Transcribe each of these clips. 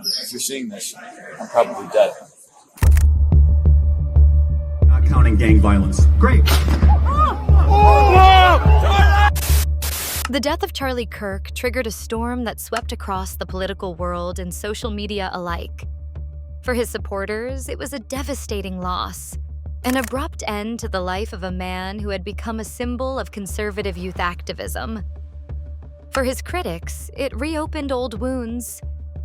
If you're seeing this, I'm probably dead. Not counting gang violence. Great. The death of Charlie Kirk triggered a storm that swept across the political world and social media alike. For his supporters, it was a devastating loss, an abrupt end to the life of a man who had become a symbol of conservative youth activism. For his critics, it reopened old wounds,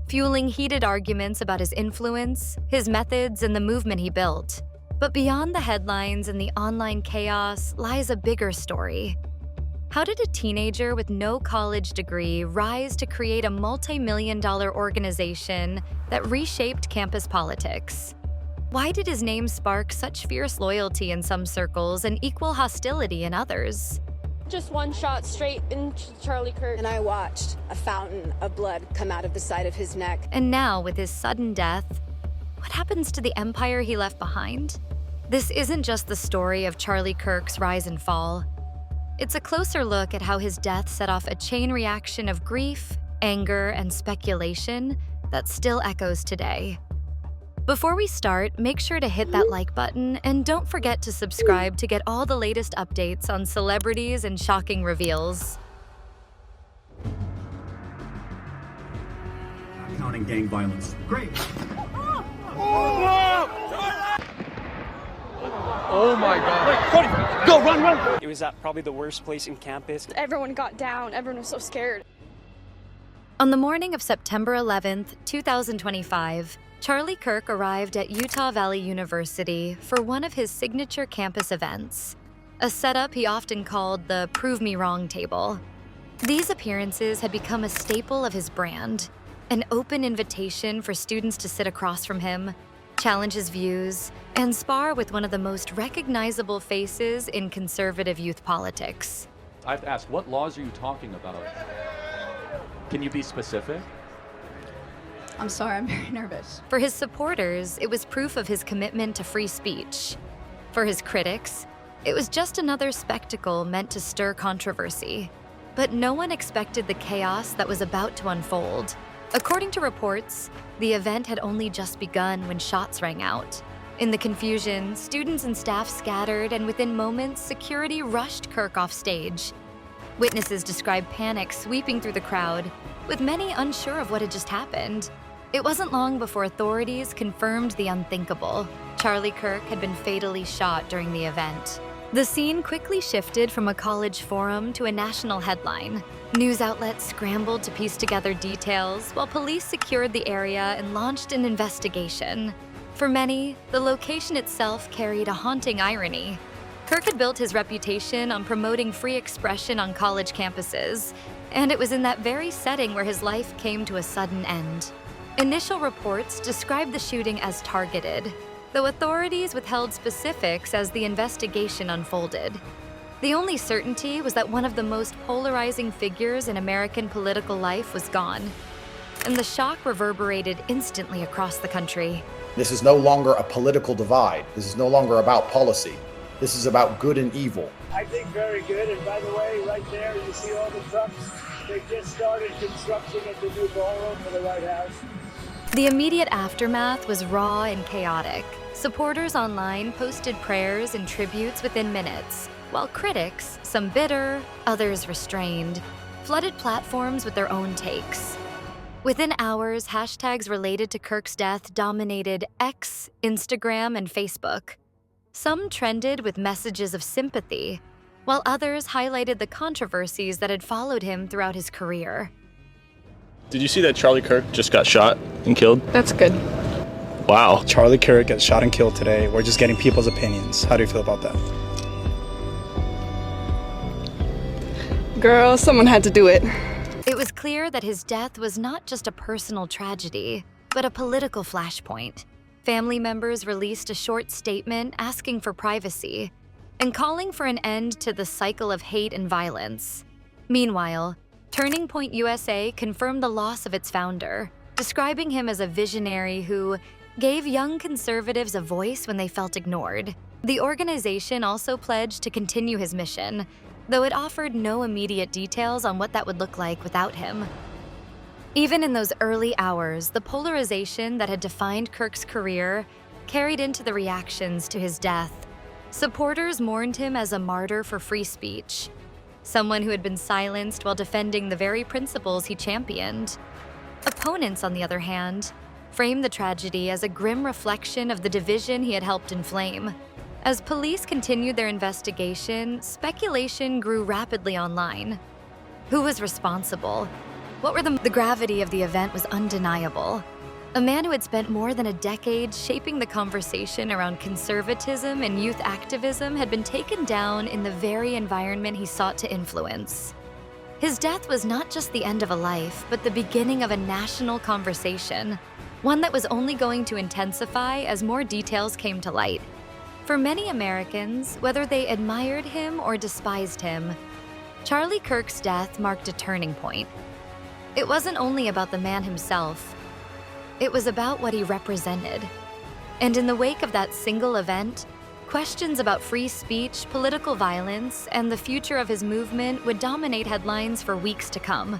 fueling heated arguments about his influence, his methods, and the movement he built. But beyond the headlines and the online chaos lies a bigger story. How did a teenager with no college degree rise to create a multi-million-dollar organization that reshaped campus politics? Why did his name spark such fierce loyalty in some circles and equal hostility in others? Just one shot straight into Charlie Kirk. And I watched a fountain of blood come out of the side of his neck. And now, with his sudden death, what happens to the empire he left behind? This isn't just the story of Charlie Kirk's rise and fall. It's a closer look at how his death set off a chain reaction of grief, anger, and speculation that still echoes today. Before we start, make sure to hit that like button and don't forget to subscribe to get all the latest updates on celebrities and shocking reveals. Not counting gang violence. Great. Oh my God. Cody, go, run. It was at probably the worst place in campus. Everyone got down. Everyone was so scared. On the morning of September 11th, 2025, Charlie Kirk arrived at Utah Valley University for one of his signature campus events, a setup he often called the Prove Me Wrong table. These appearances had become a staple of his brand, an open invitation for students to sit across from him, challenge his views, and spar with one of the most recognizable faces in conservative youth politics. I have to ask, what laws are you talking about? Can you be specific? I'm sorry, I'm very nervous. For his supporters, it was proof of his commitment to free speech. For his critics, it was just another spectacle meant to stir controversy. But no one expected the chaos that was about to unfold. According to reports, the event had only just begun when shots rang out. In the confusion, students and staff scattered, and within moments, security rushed Kirk off stage. Witnesses described panic sweeping through the crowd, with many unsure of what had just happened. It wasn't long before authorities confirmed the unthinkable. Charlie Kirk had been fatally shot during the event. The scene quickly shifted from a college forum to a national headline. News outlets scrambled to piece together details, while police secured the area and launched an investigation. For many, the location itself carried a haunting irony. Kirk had built his reputation on promoting free expression on college campuses, and it was in that very setting where his life came to a sudden end. Initial reports described the shooting as targeted, though authorities withheld specifics as the investigation unfolded. The only certainty was that one of the most polarizing figures in American political life was gone, and the shock reverberated instantly across the country. This is no longer a political divide. This is no longer about policy. This is about good and evil. I think very good. And by the way, right there, you see all the trucks. They just started construction at the new ballroom for the White House. The immediate aftermath was raw and chaotic. Supporters online posted prayers and tributes within minutes, while critics, some bitter, others restrained, flooded platforms with their own takes. Within hours, hashtags related to Kirk's death dominated X, Instagram, and Facebook. Some trended with messages of sympathy, while others highlighted the controversies that had followed him throughout his career. Did you see that Charlie Kirk just got shot and killed? That's good. Wow. Charlie Kirk got shot and killed today. We're just getting people's opinions. How do you feel about that? Girl, someone had to do it. It was clear that his death was not just a personal tragedy, but a political flashpoint. Family members released a short statement asking for privacy and calling for an end to the cycle of hate and violence. Meanwhile, Turning Point USA confirmed the loss of its founder, describing him as a visionary who gave young conservatives a voice when they felt ignored. The organization also pledged to continue his mission, though it offered no immediate details on what that would look like without him. Even in those early hours, the polarization that had defined Kirk's career carried into the reactions to his death. Supporters mourned him as a martyr for free speech, someone who had been silenced while defending the very principles he championed. Opponents, on the other hand, framed the tragedy as a grim reflection of the division he had helped inflame. As police continued their investigation, speculation grew rapidly online. Who was responsible? What were the gravity of the event was undeniable. A man who had spent more than a decade shaping the conversation around conservatism and youth activism had been taken down in the very environment he sought to influence. His death was not just the end of a life, but the beginning of a national conversation, one that was only going to intensify as more details came to light. For many Americans, whether they admired him or despised him, Charlie Kirk's death marked a turning point. It wasn't only about the man himself, it was about what he represented. And in the wake of that single event, questions about free speech, political violence, and the future of his movement would dominate headlines for weeks to come.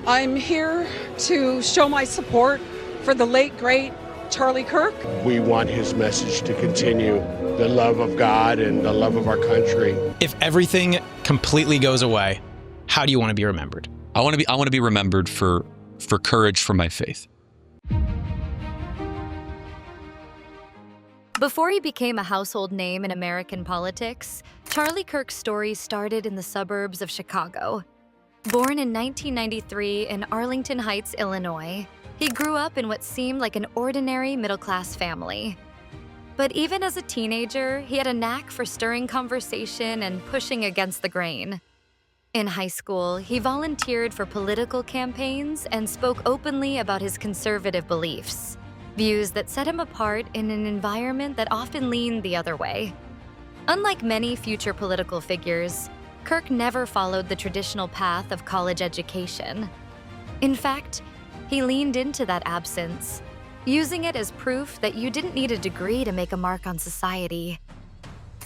I'm here to show my support for the late, great Charlie Kirk. We want his message to continue, the love of God and the love of our country. If everything completely goes away, how do you want to be remembered? I want to be remembered for courage for my faith. Before he became a household name in American politics, Charlie Kirk's story started in the suburbs of Chicago. Born in 1993 in Arlington Heights, Illinois, he grew up in what seemed like an ordinary middle-class family. But even as a teenager, he had a knack for stirring conversation and pushing against the grain. In high school, he volunteered for political campaigns and spoke openly about his conservative beliefs, views that set him apart in an environment that often leaned the other way. Unlike many future political figures, Kirk never followed the traditional path of college education. In fact, he leaned into that absence, using it as proof that you didn't need a degree to make a mark on society.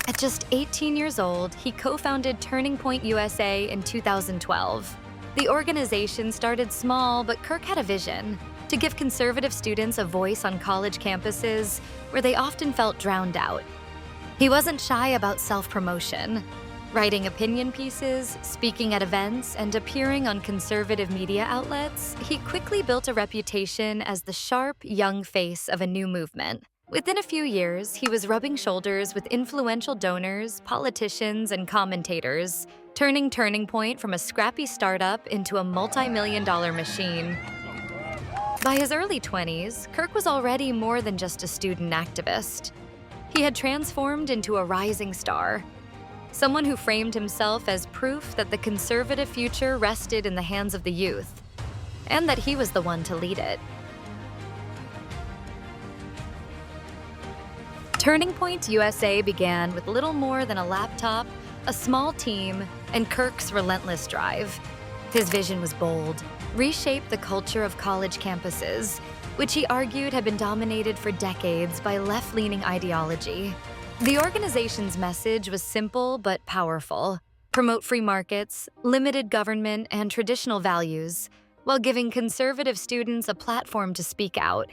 At just 18 years old, he co-founded Turning Point USA in 2012. The organization started small, but Kirk had a vision: to give conservative students a voice on college campuses where they often felt drowned out. He wasn't shy about self-promotion. Writing opinion pieces, speaking at events, and appearing on conservative media outlets, he quickly built a reputation as the sharp, young face of a new movement. Within a few years, he was rubbing shoulders with influential donors, politicians, and commentators, turning Turning Point from a scrappy startup into a multi-million-dollar machine. By his early 20s, Kirk was already more than just a student activist. He had transformed into a rising star, someone who framed himself as proof that the conservative future rested in the hands of the youth, and that he was the one to lead it. Turning Point USA began with little more than a laptop, a small team, and Kirk's relentless drive. His vision was bold: reshape the culture of college campuses, which he argued had been dominated for decades by left-leaning ideology. The organization's message was simple but powerful: promote free markets, limited government, and traditional values, while giving conservative students a platform to speak out.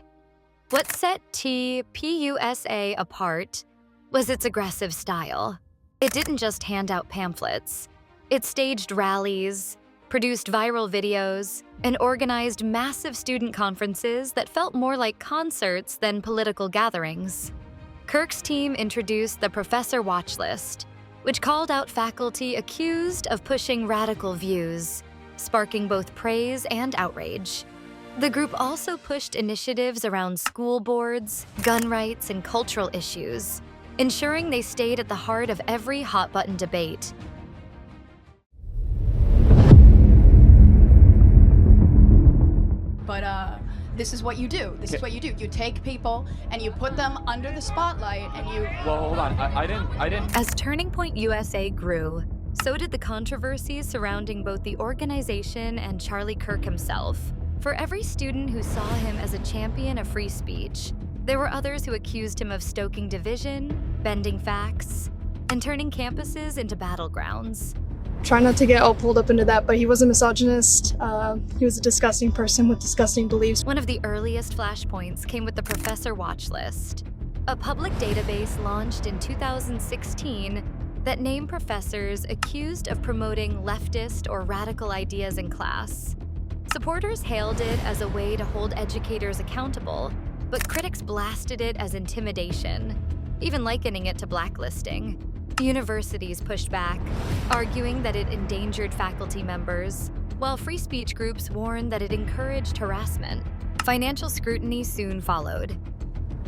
What set TPUSA apart was its aggressive style. It didn't just hand out pamphlets. It staged rallies, produced viral videos, and organized massive student conferences that felt more like concerts than political gatherings. Kirk's team introduced the Professor Watch List, which called out faculty accused of pushing radical views, sparking both praise and outrage. The group also pushed initiatives around school boards, gun rights, and cultural issues, ensuring they stayed at the heart of every hot-button debate. But this is what you do. This is what you do. You take people and you put them under the spotlight and you... Well, hold on. I didn't... As Turning Point USA grew, so did the controversies surrounding both the organization and Charlie Kirk himself. For every student who saw him as a champion of free speech, there were others who accused him of stoking division, bending facts, and turning campuses into battlegrounds. try not to get all pulled up into that, but he was a misogynist. He was a disgusting person with disgusting beliefs. One of the earliest flashpoints came with the Professor Watch List, a public database launched in 2016 that named professors accused of promoting leftist or radical ideas in class. Supporters hailed it as a way to hold educators accountable, but critics blasted it as intimidation, even likening it to blacklisting. Universities pushed back, arguing that it endangered faculty members, while free speech groups warned that it encouraged harassment. Financial scrutiny soon followed.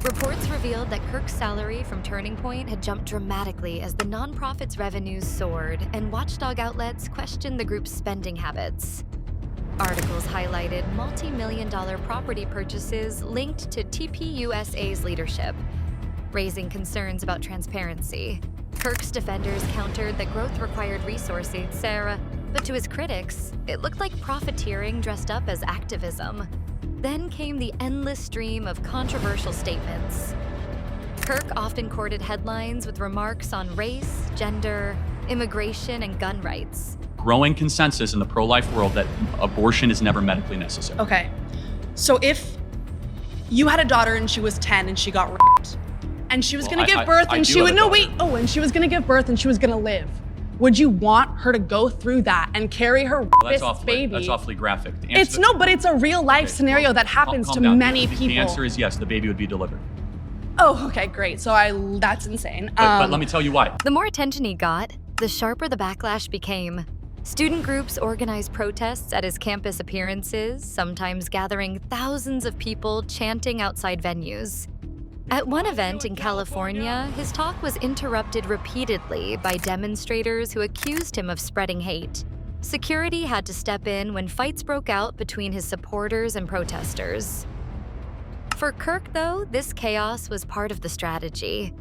Reports revealed that Kirk's salary from Turning Point had jumped dramatically as the nonprofit's revenues soared and watchdog outlets questioned the group's spending habits. Articles highlighted multi-million-dollar property purchases linked to TPUSA's leadership, raising concerns about transparency. Kirk's defenders countered that growth required resources, Sarah, but to his critics, it looked like profiteering dressed up as activism. Then came the endless stream of controversial statements. Kirk often courted headlines with remarks on race, gender, immigration, and gun rights. Growing consensus in the pro-life world that abortion is never medically necessary. Okay, so if you had a daughter and she was 10 and she got raped, and she was gonna give birth and she would, and she was gonna give birth and she was gonna live, would you want her to go through that and carry her baby? That's awfully graphic. But it's a real life scenario that happens to many people. The answer is yes, the baby would be delivered. Oh, okay, great. So that's insane. But let me tell you why. The more attention he got, the sharper the backlash became. Student groups organized protests at his campus appearances, sometimes gathering thousands of people chanting outside venues. At one event in California, his talk was interrupted repeatedly by demonstrators who accused him of spreading hate. Security had to step in when fights broke out between his supporters and protesters. For Kirk, though, this chaos was part of the strategy.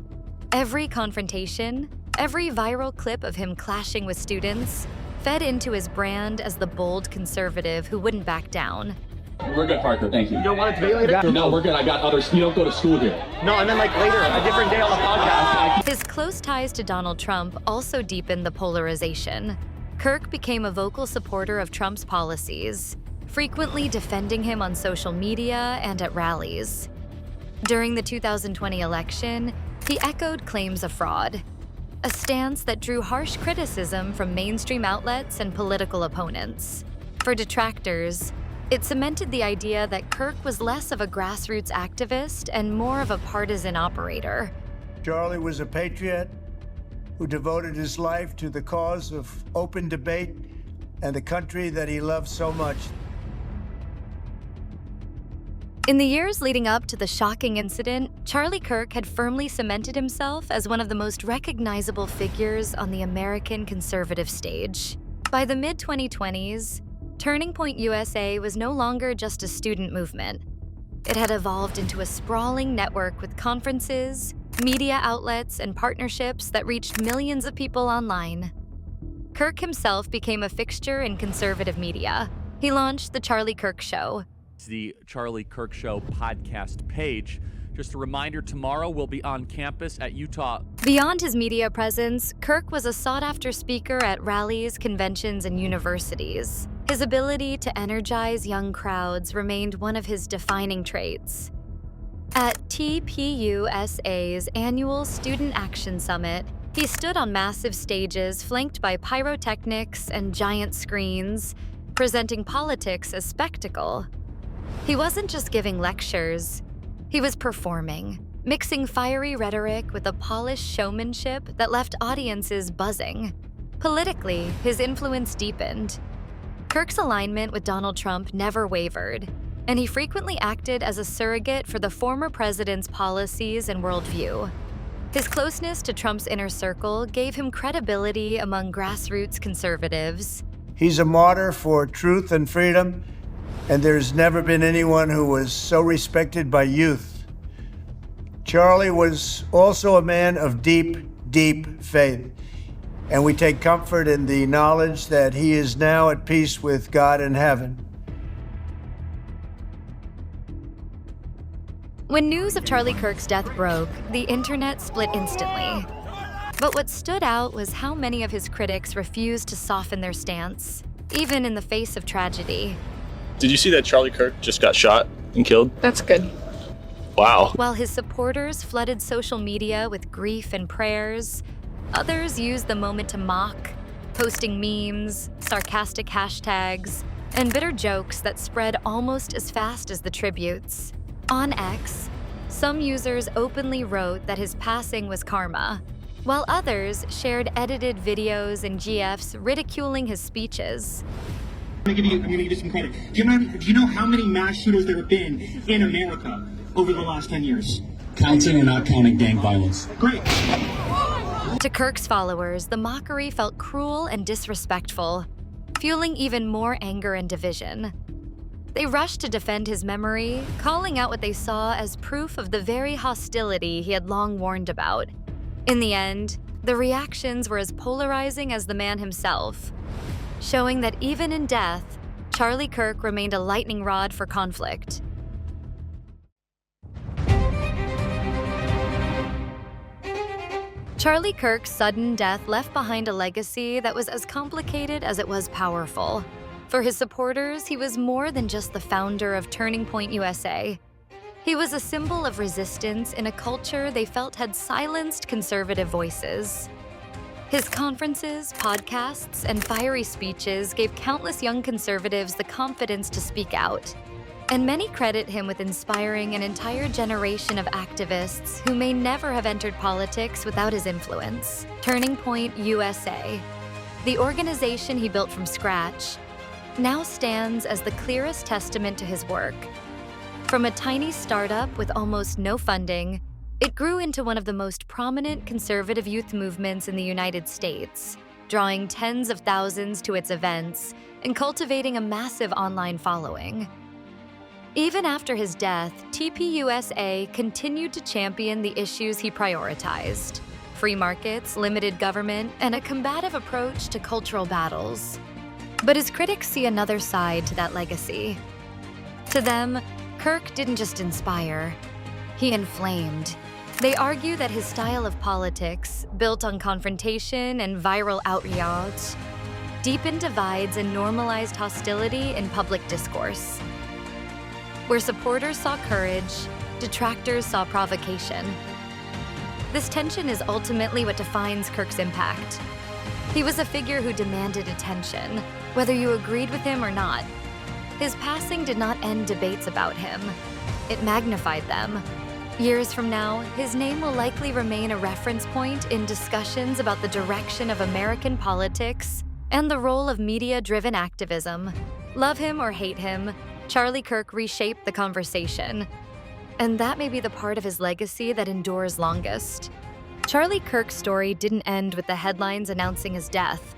Every confrontation, every viral clip of him clashing with students, fed into his brand as the bold conservative who wouldn't back down. We're good, Parker, thank you. You don't want it to be later? No, we're good. I got others. You don't go to school here. No, I meant like later, a different day on the podcast. His close ties to Donald Trump also deepened the polarization. Kirk became a vocal supporter of Trump's policies, frequently defending him on social media and at rallies. During the 2020 election, he echoed claims of fraud, a stance that drew harsh criticism from mainstream outlets and political opponents. For detractors, it cemented the idea that Kirk was less of a grassroots activist and more of a partisan operator. Charlie was a patriot who devoted his life to the cause of open debate and the country that he loved so much. In the years leading up to the shocking incident, Charlie Kirk had firmly cemented himself as one of the most recognizable figures on the American conservative stage. By the mid-2020s, Turning Point USA was no longer just a student movement. It had evolved into a sprawling network with conferences, media outlets, and partnerships that reached millions of people online. Kirk himself became a fixture in conservative media. He launched The Charlie Kirk Show. It's the Charlie Kirk Show podcast page. Just a reminder, tomorrow we'll be on campus at Utah. Beyond his media presence, Kirk was a sought-after speaker at rallies, conventions, and universities. His ability to energize young crowds remained one of his defining traits. At TPUSA's annual Student Action Summit, he stood on massive stages flanked by pyrotechnics and giant screens, presenting politics as spectacle. He wasn't just giving lectures. He was performing, mixing fiery rhetoric with a polished showmanship that left audiences buzzing. Politically, his influence deepened. Kirk's alignment with Donald Trump never wavered, and he frequently acted as a surrogate for the former president's policies and worldview. His closeness to Trump's inner circle gave him credibility among grassroots conservatives. He's a martyr for truth and freedom, and there's never been anyone who was so respected by youth. Charlie was also a man of deep, deep faith, and we take comfort in the knowledge that he is now at peace with God in heaven. When news of Charlie Kirk's death broke, the internet split instantly. But what stood out was how many of his critics refused to soften their stance, even in the face of tragedy. Did you see that Charlie Kirk just got shot and killed? That's good. Wow. While his supporters flooded social media with grief and prayers, others used the moment to mock, posting memes, sarcastic hashtags, and bitter jokes that spread almost as fast as the tributes. On X, some users openly wrote that his passing was karma, while others shared edited videos and GIFs ridiculing his speeches. I'm gonna give you some credit. Do you know how many mass shooters there have been in America over the last 10 years? Counting or not counting gang violence? Great. To Kirk's followers, the mockery felt cruel and disrespectful, fueling even more anger and division. They rushed to defend his memory, calling out what they saw as proof of the very hostility he had long warned about. In the end, the reactions were as polarizing as the man himself, showing that even in death, Charlie Kirk remained a lightning rod for conflict. Charlie Kirk's sudden death left behind a legacy that was as complicated as it was powerful. For his supporters, he was more than just the founder of Turning Point USA. He was a symbol of resistance in a culture they felt had silenced conservative voices. His conferences, podcasts, and fiery speeches gave countless young conservatives the confidence to speak out. And many credit him with inspiring an entire generation of activists who may never have entered politics without his influence. Turning Point USA, the organization he built from scratch, now stands as the clearest testament to his work. From a tiny startup with almost no funding, it grew into one of the most prominent conservative youth movements in the United States, drawing tens of thousands to its events and cultivating a massive online following. Even after his death, TPUSA continued to champion the issues he prioritized: free markets, limited government, and a combative approach to cultural battles. But his critics see another side to that legacy. To them, Kirk didn't just inspire, he inflamed. They argue that his style of politics, built on confrontation and viral outrage, deepened divides and normalized hostility in public discourse. Where supporters saw courage, detractors saw provocation. This tension is ultimately what defines Kirk's impact. He was a figure who demanded attention, whether you agreed with him or not. His passing did not end debates about him. It magnified them. Years from now, his name will likely remain a reference point in discussions about the direction of American politics and the role of media-driven activism. Love him or hate him, Charlie Kirk reshaped the conversation. And that may be the part of his legacy that endures longest. Charlie Kirk's story didn't end with the headlines announcing his death.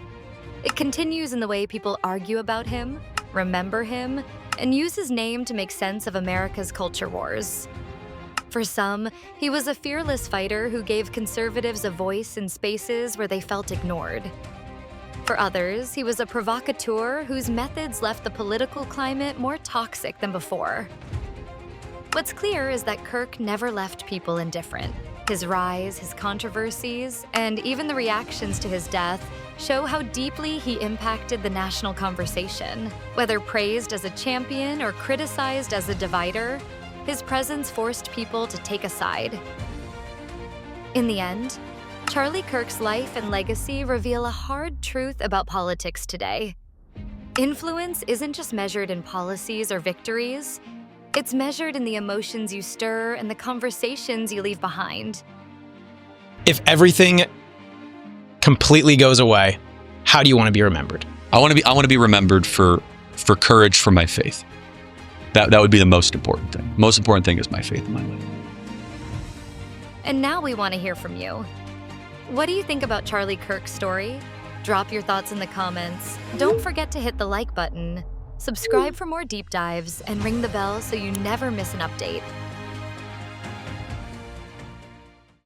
It continues in the way people argue about him, remember him, and use his name to make sense of America's culture wars. For some, he was a fearless fighter who gave conservatives a voice in spaces where they felt ignored. For others, he was a provocateur whose methods left the political climate more toxic than before. What's clear is that Kirk never left people indifferent. His rise, his controversies, and even the reactions to his death show how deeply he impacted the national conversation. Whether praised as a champion or criticized as a divider, his presence forced people to take a side. In the end, Charlie Kirk's life and legacy reveal a hard truth about politics today. Influence isn't just measured in policies or victories. It's measured in the emotions you stir and the conversations you leave behind. If everything completely goes away, how do you want to be remembered? I want to be remembered for courage for my faith. That would be the most important thing. Most important thing is my faith in my life. And now we want to hear from you. What do you think about Charlie Kirk's story? Drop your thoughts in the comments. Don't forget to hit the like button, subscribe for more deep dives, and ring the bell so you never miss an update.